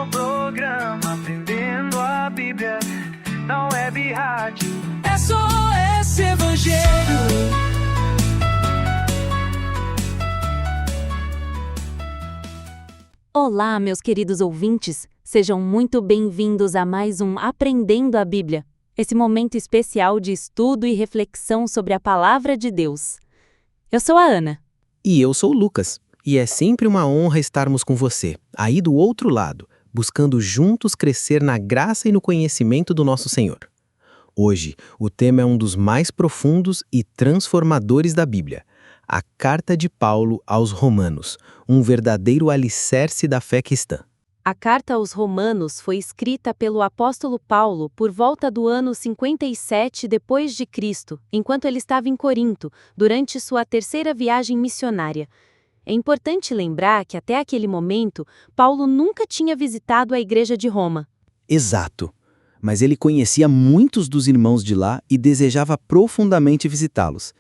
seu programa Aprendendo a Bíblia na Web Rádio. É só esse Evangelho. Olá, meus queridos ouvintes, sejam muito bem-vindos a mais um Aprendendo a Bíblia, esse momento especial de estudo e reflexão sobre a Palavra de Deus. Eu sou a Ana. E eu sou o Lucas, e é sempre uma honra estarmos com você, aí do outro lado, buscando juntos crescer na graça e no conhecimento do nosso Senhor. Hoje, o tema é um dos mais profundos e transformadores da Bíblia, a Carta de Paulo aos Romanos, um verdadeiro alicerce da fé cristã. A Carta aos Romanos foi escrita pelo apóstolo Paulo por volta do ano 57 depois de Cristo, enquanto ele estava em Corinto, durante sua terceira viagem missionária. É importante lembrar que até aquele momento, Paulo nunca tinha visitado a igreja de Roma. Exato. Mas ele conhecia muitos dos irmãos de lá e desejava profundamente visitá-los.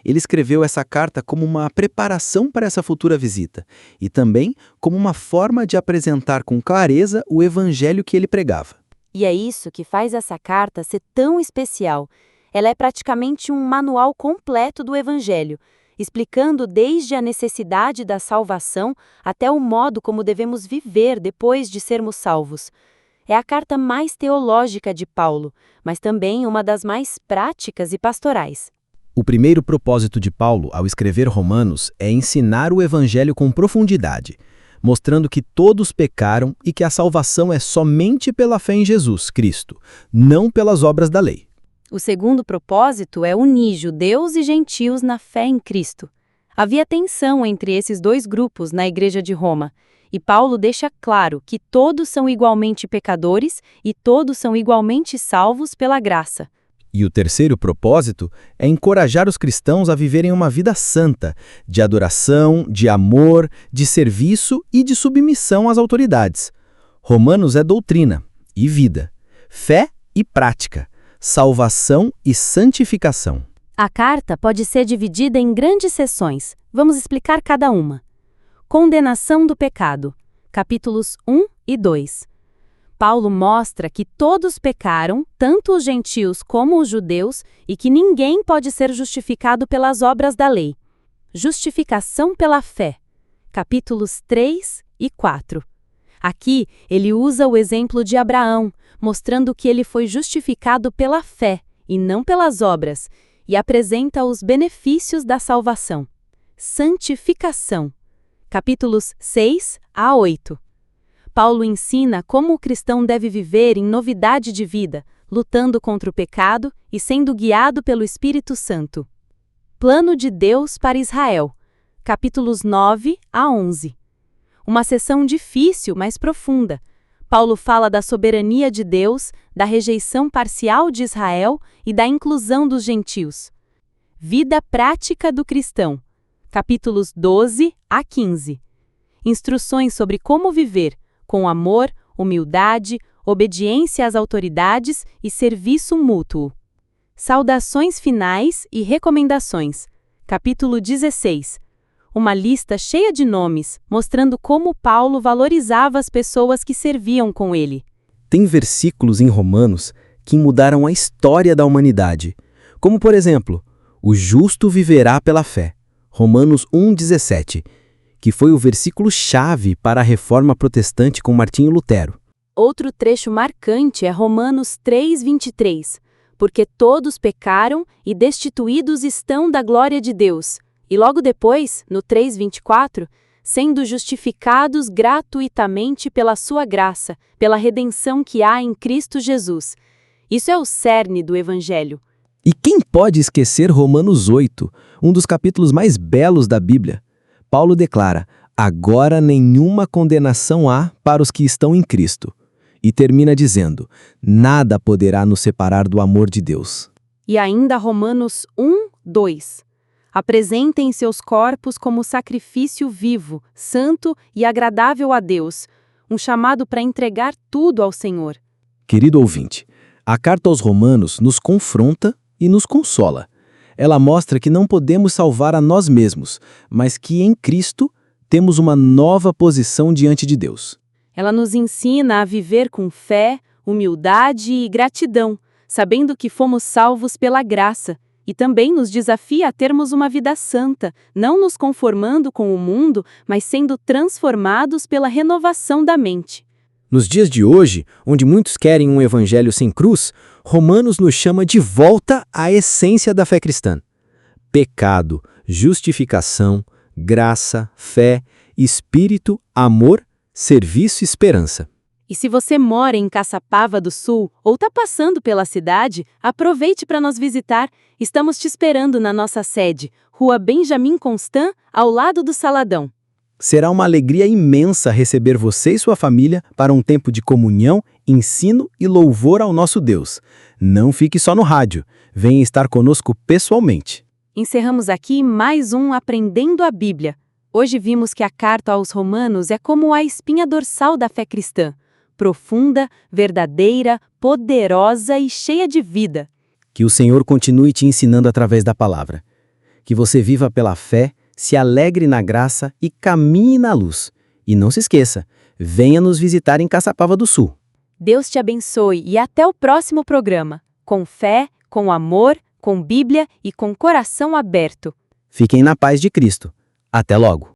Ele escreveu essa carta como uma preparação para essa futura visita e também como uma forma de apresentar com clareza o evangelho que ele pregava. E é isso que faz essa carta ser tão especial. Ela é praticamente um manual completo do evangelho, explicando desde a necessidade da salvação até o modo como devemos viver depois de sermos salvos. É a carta mais teológica de Paulo, mas também uma das mais práticas e pastorais. O primeiro propósito de Paulo ao escrever Romanos é ensinar o evangelho com profundidade, mostrando que todos pecaram e que a salvação é somente pela fé em Jesus Cristo, não pelas obras da lei. O segundo propósito é unir judeus e gentios na fé em Cristo. Havia tensão entre esses dois grupos na igreja de Roma, e Paulo deixa claro que todos são igualmente pecadores e todos são igualmente salvos pela graça. E o terceiro propósito é encorajar os cristãos a viverem uma vida santa, de adoração, de amor, de serviço e de submissão às autoridades. Romanos é doutrina e vida, fé e prática, salvação e santificação. A carta pode ser dividida em grandes seções. Vamos explicar cada uma. Condenação do pecado, capítulos 1 e 2. Paulo mostra que todos pecaram, tanto os gentios como os judeus, e que ninguém pode ser justificado pelas obras da lei. Justificação pela fé, capítulos 3 e 4. Aqui, ele usa o exemplo de Abraão, mostrando que ele foi justificado pela fé e não pelas obras, e apresenta os benefícios da salvação. Santificação, capítulos 6 a 8. Paulo ensina como o cristão deve viver em novidade de vida, lutando contra o pecado e sendo guiado pelo Espírito Santo. Plano de Deus para Israel, capítulos 9 a 11. Uma sessão difícil, mas profunda. Paulo fala da soberania de Deus, da rejeição parcial de Israel e da inclusão dos gentios. Vida prática do cristão, capítulos 12 a 15. Instruções sobre como viver, com amor, humildade, obediência às autoridades e serviço mútuo. Saudações finais e recomendações, capítulo 16. Uma lista cheia de nomes, mostrando como Paulo valorizava as pessoas que serviam com ele. Tem versículos em Romanos que mudaram a história da humanidade, como por exemplo, o justo viverá pela fé, Romanos 1,17, que foi o versículo-chave para a reforma protestante com Martinho Lutero. Outro trecho marcante é Romanos 3,23, porque todos pecaram e destituídos estão da glória de Deus. E logo depois, no 3,24, sendo justificados gratuitamente pela sua graça, pela redenção que há em Cristo Jesus. Isso é o cerne do Evangelho. E quem pode esquecer Romanos 8, um dos capítulos mais belos da Bíblia? Paulo declara, agora nenhuma condenação há para os que estão em Cristo. E termina dizendo, nada poderá nos separar do amor de Deus. E ainda Romanos 1:2. Apresentem seus corpos como sacrifício vivo, santo e agradável a Deus, um chamado para entregar tudo ao Senhor. Querido ouvinte, a carta aos Romanos nos confronta e nos consola. Ela mostra que não podemos salvar a nós mesmos, mas que em Cristo temos uma nova posição diante de Deus. Ela nos ensina a viver com fé, humildade e gratidão, sabendo que fomos salvos pela graça, e também nos desafia a termos uma vida santa, não nos conformando com o mundo, mas sendo transformados pela renovação da mente. Nos dias de hoje, onde muitos querem um evangelho sem cruz, Romanos nos chama de volta à essência da fé cristã. Pecado, justificação, graça, fé, espírito, amor, serviço e esperança. E se você mora em Caçapava do Sul ou está passando pela cidade, aproveite para nos visitar. Estamos te esperando na nossa sede, Rua Benjamin Constant, ao lado do Saladão. Será uma alegria imensa receber você e sua família para um tempo de comunhão, ensino e louvor ao nosso Deus. Não fique só no rádio, venha estar conosco pessoalmente. Encerramos aqui mais um Aprendendo a Bíblia. Hoje vimos que a carta aos Romanos é como a espinha dorsal da fé cristã. Profunda, verdadeira, poderosa e cheia de vida. Que o Senhor continue te ensinando através da palavra. Que você viva pela fé, se alegre na graça e caminhe na luz. E não se esqueça, venha nos visitar em Caçapava do Sul. Deus te abençoe e até o próximo programa. Com fé, com amor, com Bíblia e com coração aberto. Fiquem na paz de Cristo. Até logo!